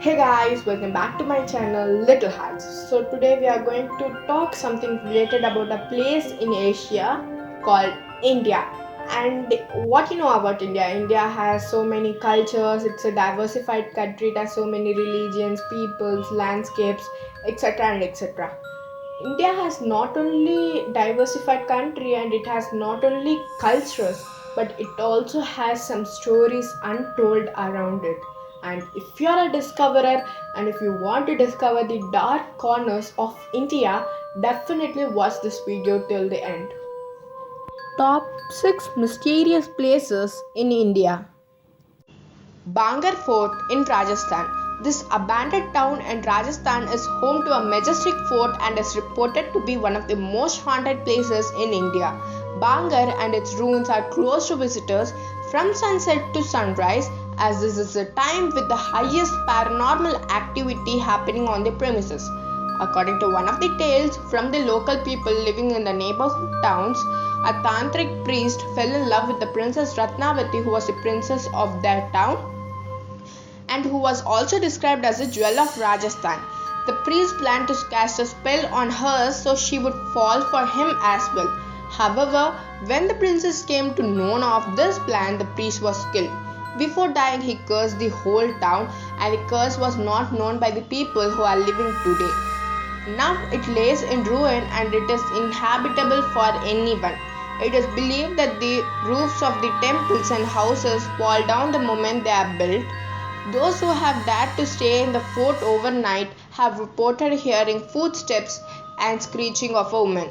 Hey guys, welcome back to my channel Little Hearts. So today we are going to talk something related about a place in Asia called India. And what you know about India? India has so many cultures, it's a diversified country, it has so many religions, peoples, landscapes, etc. and etc. India has not only diversified country and it has not only cultures but it also has some stories untold around it. And if you are a discoverer and if you want to discover the dark corners of India, definitely watch this video till the end. Top 6 mysterious places in India. Bangar Fort in Rajasthan. This abandoned town in Rajasthan is home to a majestic fort and is reported to be one of the most haunted places in India. Bangar and its ruins are closed to visitors from sunset to sunrise, as this is the time with the highest paranormal activity happening on the premises. According to one of the tales from the local people living in the neighborhood towns, a tantric priest fell in love with the princess Ratnavati, who was the princess of that town and who was also described as a jewel of Rajasthan. The priest planned to cast a spell on her so she would fall for him as well. However, when the princess came to know of this plan, the priest was killed. Before dying, he cursed the whole town, and the curse was not known by the people who are living today. Now it lays in ruin and it is inhabitable for anyone. It is believed that the roofs of the temples and houses fall down the moment they are built. Those who have dared to stay in the fort overnight have reported hearing footsteps and screeching of a woman.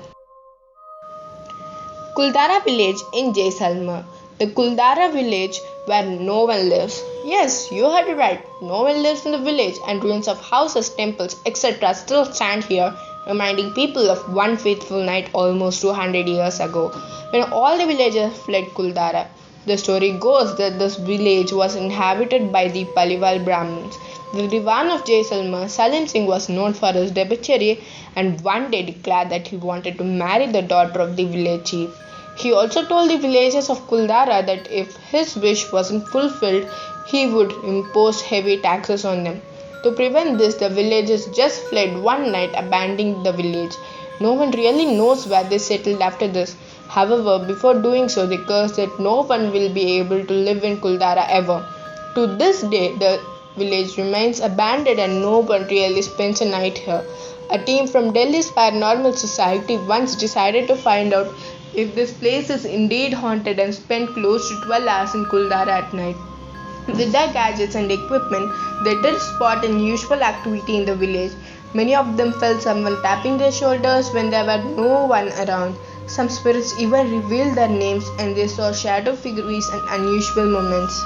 Kuldara village in Jaisalmer. The Kuldara village where no one lives. Yes, you heard it right. No one lives in the village, and ruins of houses, temples, etc. still stand here, reminding people of one faithful night almost 200 years ago when all the villagers fled Kuldara. The story goes that this village was inhabited by the Paliwal Brahmins. The Diwan of Jaisalmer, Salim Singh, was known for his debauchery and one day declared that he wanted to marry the daughter of the village chief. He also told the villagers of Kuldara that if his wish wasn't fulfilled, he would impose heavy taxes on them. To prevent this, the villagers just fled one night, abandoning the village. No one really knows where they settled after this. However, before doing so, they cursed that no one will be able to live in Kuldara ever. To this day, the village remains abandoned and no one really spends a night here. A team from Delhi's Paranormal Society once decided to find out if this place is indeed haunted and spent close to 12 hours in Kuldara at night. With their gadgets and equipment, they did spot unusual activity in the village. Many of them felt someone tapping their shoulders when there were no one around. Some spirits even revealed their names and they saw shadow figures and unusual movements.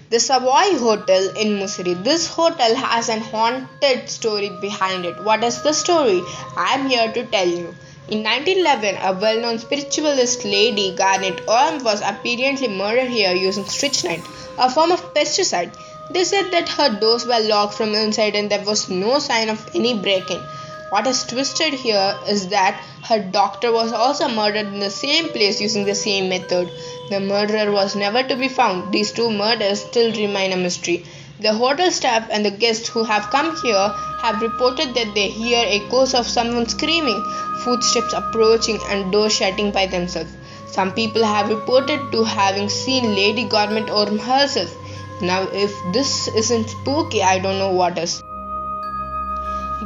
The Savoy Hotel in Mussoorie. This hotel has an haunted story behind it. What is the story? I am here to tell you. In 1911, a well-known spiritualist lady, Garnet Orme, was apparently murdered here using strychnine, a form of pesticide. They said that her doors were locked from inside and there was no sign of any break-in. What is twisted here is that her doctor was also murdered in the same place using the same method. The murderer was never to be found. These two murders still remain a mystery. The hotel staff and the guests who have come here have reported that they hear echoes of someone screaming, footsteps approaching, and doors shutting by themselves. Some people have reported to having seen Lady Garment Orme herself. Now, if this isn't spooky, I don't know what is.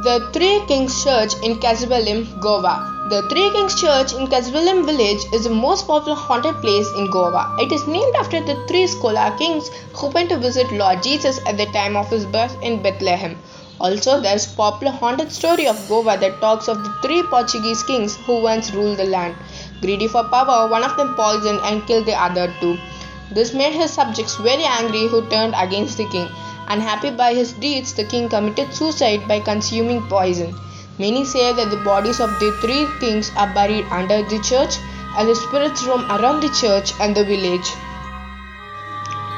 The Three Kings Church in Casvalim, Goa. The Three Kings Church in Casvalim village is the most popular haunted place in Goa. It is named after the three scholar kings who went to visit Lord Jesus at the time of his birth in Bethlehem. Also, there is a popular haunted story of Goa that talks of the three Portuguese kings who once ruled the land. Greedy for power, one of them poisoned and killed the other two. This made his subjects very angry, who turned against the king. Unhappy by his deeds, the king committed suicide by consuming poison. Many say that the bodies of the three kings are buried under the church and the spirits roam around the church and the village.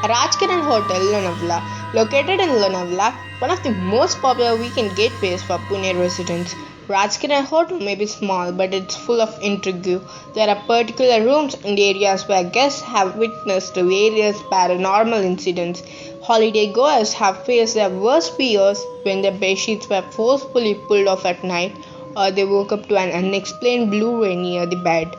Rajkiran Hotel, Lonavala. Located in Lonavala, one of the most popular weekend gateways for Pune residents. Rajkiran Hotel may be small, but it's full of intrigue. There are particular rooms and areas where guests have witnessed various paranormal incidents. Holiday goers have faced their worst fears when their bedsheets were forcefully pulled off at night or they woke up to an unexplained blue ray near the bed.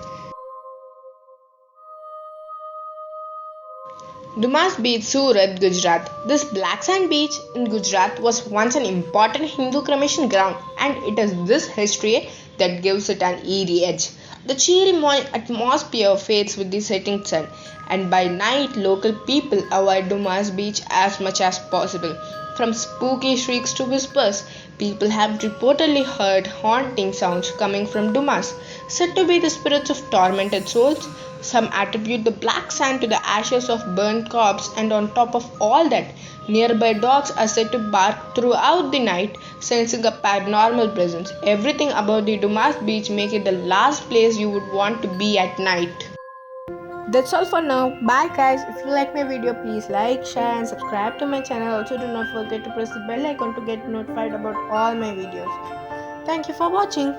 Dumas Beach, Surat, Gujarat. This black sand beach in Gujarat was once an important Hindu cremation ground, and it is this history that gives it an eerie edge. The cheery morning atmosphere fades with the setting sun, and by night, local people avoid Dumas Beach as much as possible. From spooky shrieks to whispers, people have reportedly heard haunting sounds coming from Dumas, said to be the spirits of tormented souls. Some attribute the black sand to the ashes of burnt corpses, and on top of all that, nearby dogs are said to bark throughout the night, sensing a paranormal presence. Everything about the Dumas beach makes it the last place you would want to be at night. That's all for now. Bye guys. If you like my video, please like, share and subscribe to my channel. Also do not forget to press the bell icon to get notified about all my videos. Thank you for watching.